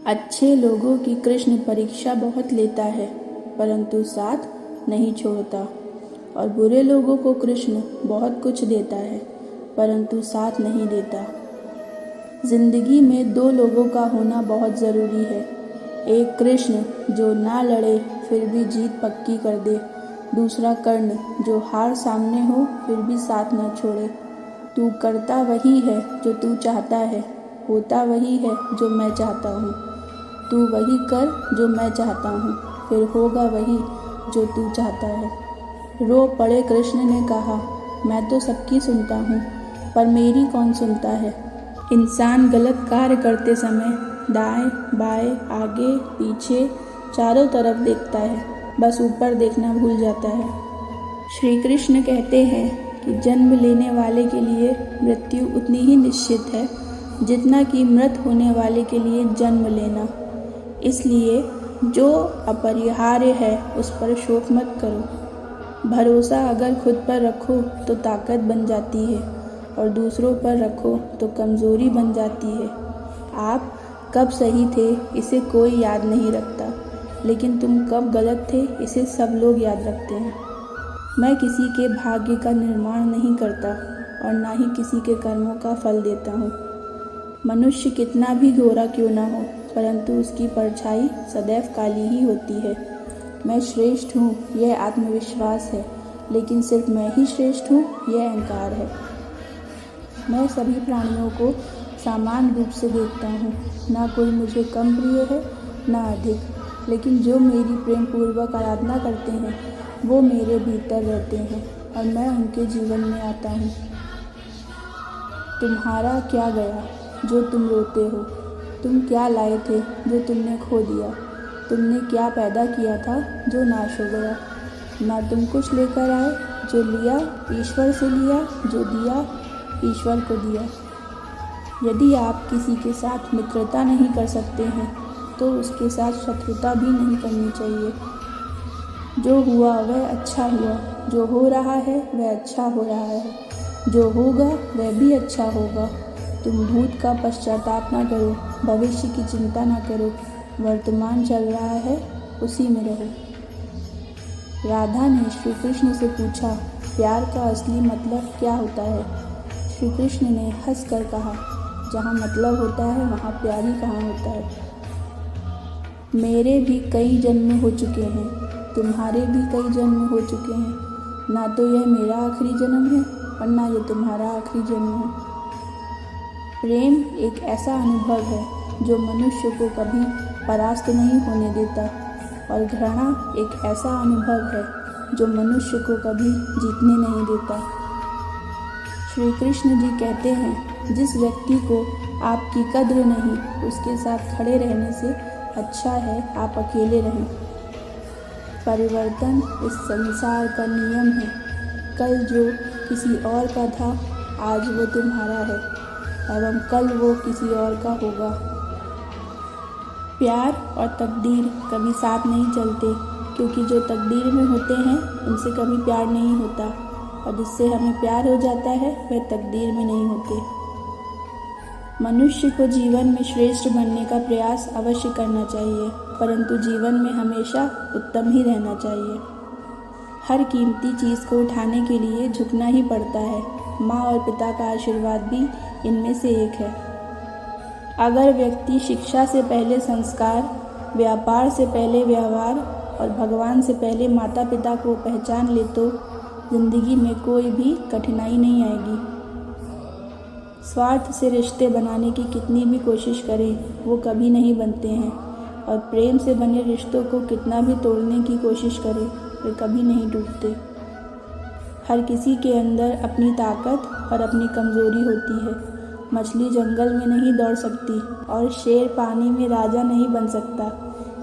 अच्छे लोगों की कृष्ण परीक्षा बहुत लेता है, परंतु साथ नहीं छोड़ता। और बुरे लोगों को कृष्ण बहुत कुछ देता है, परंतु साथ नहीं देता। जिंदगी में दो लोगों का होना बहुत ज़रूरी है। एक कृष्ण जो ना लड़े फिर भी जीत पक्की कर दे, दूसरा कर्ण जो हार सामने हो फिर भी साथ ना छोड़े। तू करता वही है जो तू चाहता है, होता वही है जो मैं चाहता हूँ। तू वही कर जो मैं चाहता हूँ, फिर होगा वही जो तू चाहता है। रो पड़े कृष्ण ने कहा, मैं तो सबकी सुनता हूँ, पर मेरी कौन सुनता है। इंसान गलत कार्य करते समय दाएं बाएं आगे पीछे चारों तरफ देखता है, बस ऊपर देखना भूल जाता है। श्री कृष्ण कहते हैं कि जन्म लेने वाले के लिए मृत्यु उतनी ही निश्चित है जितना कि मृत होने वाले के लिए जन्म लेना। इसलिए जो अपरिहार्य है उस पर शोक मत करो। भरोसा अगर खुद पर रखो तो ताकत बन जाती है, और दूसरों पर रखो तो कमज़ोरी बन जाती है। आप कब सही थे इसे कोई याद नहीं रखता, लेकिन तुम कब गलत थे इसे सब लोग याद रखते हैं। मैं किसी के भाग्य का निर्माण नहीं करता और ना ही किसी के कर्मों का फल देता हूँ। मनुष्य कितना भी गोरा क्यों ना हो, परंतु उसकी परछाई सदैव काली ही होती है। मैं श्रेष्ठ हूँ यह आत्मविश्वास है, लेकिन सिर्फ मैं ही श्रेष्ठ हूँ यह अहंकार है। मैं सभी प्राणियों को समान रूप से देखता हूँ, ना कोई मुझे कम प्रिय है ना अधिक, लेकिन जो मेरी प्रेम पूर्वक आराधना करते हैं वो मेरे भीतर रहते हैं और मैं उनके जीवन में आता हूँ। तुम्हारा क्या गया जो तुम रोते हो, तुम क्या लाए थे जो तुमने खो दिया, तुमने क्या पैदा किया था जो नाश हो गया। ना तुम कुछ लेकर आए, जो लिया ईश्वर से लिया, जो दिया ईश्वर को दिया। यदि आप किसी के साथ मित्रता नहीं कर सकते हैं तो उसके साथ शत्रुता भी नहीं करनी चाहिए। जो हुआ वह अच्छा हुआ, जो हो रहा है वह अच्छा हो रहा है, जो होगा वह भी अच्छा होगा। तुम भूत का पश्चाताप ना करो, भविष्य की चिंता ना करो, वर्तमान चल रहा है उसी में रहो। राधा ने श्री कृष्ण से पूछा, प्यार का असली मतलब क्या होता है। श्री कृष्ण ने हंस कर कहा, जहाँ मतलब होता है वहाँ प्यार ही कहाँ होता है। मेरे भी कई जन्म हो चुके हैं, तुम्हारे भी कई जन्म हो चुके हैं। ना तो यह मेरा आखिरी जन्म है और ना ये तुम्हारा आखिरी जन्म है। प्रेम एक ऐसा अनुभव है जो मनुष्य को कभी परास्त नहीं होने देता, और घृणा एक ऐसा अनुभव है जो मनुष्य को कभी जीतने नहीं देता। श्री कृष्ण जी कहते हैं, जिस व्यक्ति को आपकी कद्र नहीं उसके साथ खड़े रहने से अच्छा है आप अकेले रहें। परिवर्तन इस संसार का नियम है। कल जो किसी और का था आज वो तुम्हारा है, एवं कल वो किसी और का होगा। प्यार और तकदीर कभी साथ नहीं चलते, क्योंकि जो तकदीर में होते हैं उनसे कभी प्यार नहीं होता, और जिससे हमें प्यार हो जाता है वह तकदीर में नहीं होते। मनुष्य को जीवन में श्रेष्ठ बनने का प्रयास अवश्य करना चाहिए, परंतु जीवन में हमेशा उत्तम ही रहना चाहिए। हर कीमती चीज़ को उठाने के लिए झुकना ही पड़ता है। माँ और पिता का आशीर्वाद भी इनमें से एक है। अगर व्यक्ति शिक्षा से पहले संस्कार, व्यापार से पहले व्यवहार और भगवान से पहले माता पिता को पहचान ले तो जिंदगी में कोई भी कठिनाई नहीं आएगी। स्वार्थ से रिश्ते बनाने की कितनी भी कोशिश करें वो कभी नहीं बनते हैं, और प्रेम से बने रिश्तों को कितना भी तोड़ने की कोशिश करें वे कभी नहीं टूटते। हर किसी के अंदर अपनी ताकत और अपनी कमज़ोरी होती है। मछली जंगल में नहीं दौड़ सकती और शेर पानी में राजा नहीं बन सकता,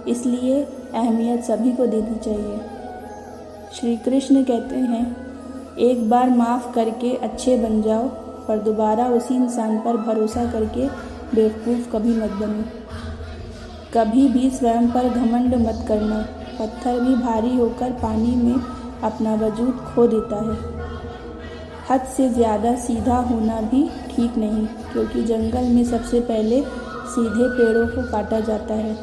इसलिए अहमियत सभी को देनी चाहिए। श्री कृष्ण कहते हैं, एक बार माफ़ करके अच्छे बन जाओ, पर दोबारा उसी इंसान पर भरोसा करके बेवकूफ़ कभी मत बनो। कभी भी स्वयं पर घमंड मत करना। पत्थर भी भारी होकर पानी में अपना वजूद खो देता है। हद से ज़्यादा सीधा होना भी ठीक नहीं, क्योंकि जंगल में सबसे पहले सीधे पेड़ों को काटा जाता है।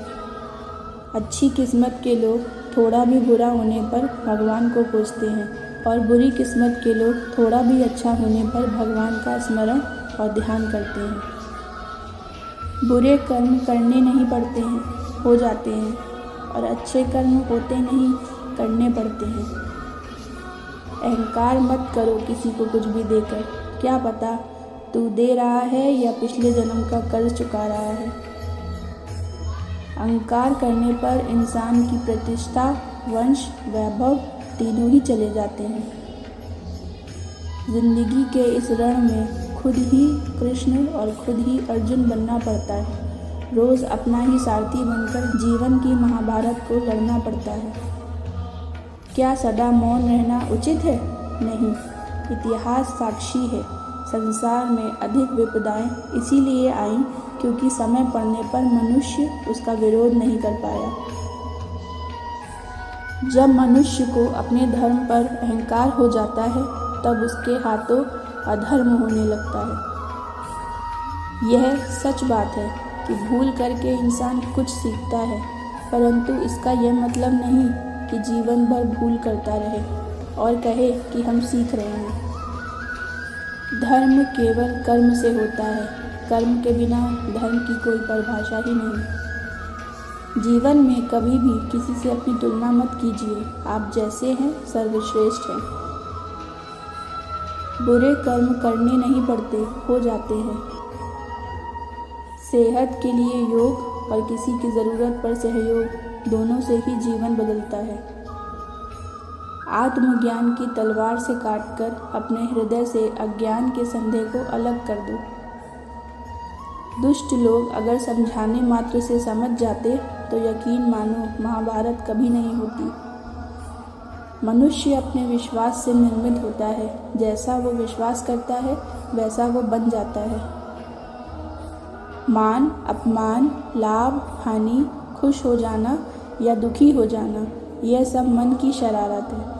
अच्छी किस्मत के लोग थोड़ा भी बुरा होने पर भगवान को पूजते हैं और बुरी किस्मत के लोग थोड़ा भी अच्छा होने पर भगवान का स्मरण और ध्यान करते हैं। बुरे कर्म करने नहीं पड़ते हैं, हो जाते हैं, और अच्छे कर्म होते नहीं, करने पड़ते हैं। अहंकार मत करो किसी को कुछ भी देकर, क्या पता तू दे रहा है या पिछले जन्म का कर्ज चुका रहा है। अहंकार करने पर इंसान की प्रतिष्ठा, वंश, वैभव तीनों ही चले जाते हैं। जिंदगी के इस रण में खुद ही कृष्ण और खुद ही अर्जुन बनना पड़ता है। रोज अपना ही सारथी बनकर जीवन की महाभारत को लड़ना पड़ता है। क्या सदा मौन रहना उचित है? नहीं, इतिहास साक्षी है। संसार में अधिक विपदाएं इसीलिए आईं क्योंकि समय पड़ने पर मनुष्य उसका विरोध नहीं कर पाया। जब मनुष्य को अपने धर्म पर अहंकार हो जाता है तब उसके हाथों अधर्म होने लगता है। यह सच बात है कि भूल करके इंसान कुछ सीखता है, परंतु इसका यह मतलब नहीं कि जीवन भर भूल करता रहे और कहे कि हम सीख रहे हैं। धर्म केवल कर्म से होता है, कर्म के बिना धर्म की कोई परिभाषा ही नहीं। जीवन में कभी भी किसी से अपनी तुलना मत कीजिए, आप जैसे हैं सर्वश्रेष्ठ हैं। बुरे कर्म करने नहीं पड़ते, हो जाते हैं। सेहत के लिए योग और किसी की ज़रूरत पर सहयोग, दोनों से ही जीवन बदलता है। आत्मज्ञान की तलवार से काटकर अपने हृदय से अज्ञान के संदेह को अलग कर दो। दुष्ट लोग अगर समझाने मात्र से समझ जाते तो यकीन मानो महाभारत कभी नहीं होती। मनुष्य अपने विश्वास से निर्मित होता है, जैसा वो विश्वास करता है वैसा वो बन जाता है। मान, अपमान, लाभ, हानि, खुश हो जाना या दुखी हो जाना, यह सब मन की शरारत है।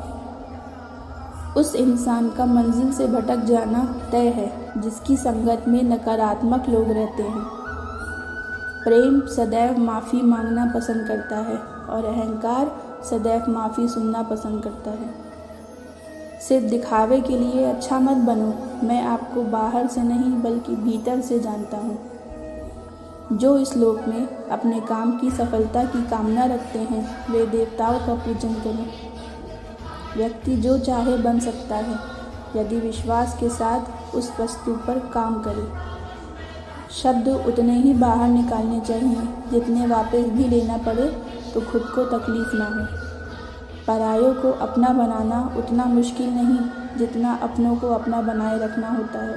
उस इंसान का मंजिल से भटक जाना तय है जिसकी संगत में नकारात्मक लोग रहते हैं। प्रेम सदैव माफ़ी मांगना पसंद करता है और अहंकार सदैव माफ़ी सुनना पसंद करता है। सिर्फ दिखावे के लिए अच्छा मत बनो, मैं आपको बाहर से नहीं बल्कि भीतर से जानता हूँ। जो इस लोक में अपने काम की सफलता की कामना रखते हैं वे देवताओं का पूजन करें। व्यक्ति जो चाहे बन सकता है यदि विश्वास के साथ उस वस्तु पर काम करे। शब्द उतने ही बाहर निकालने चाहिए जितने वापस भी लेना पड़े तो खुद को तकलीफ ना हो। परायों को अपना बनाना उतना मुश्किल नहीं जितना अपनों को अपना बनाए रखना होता है।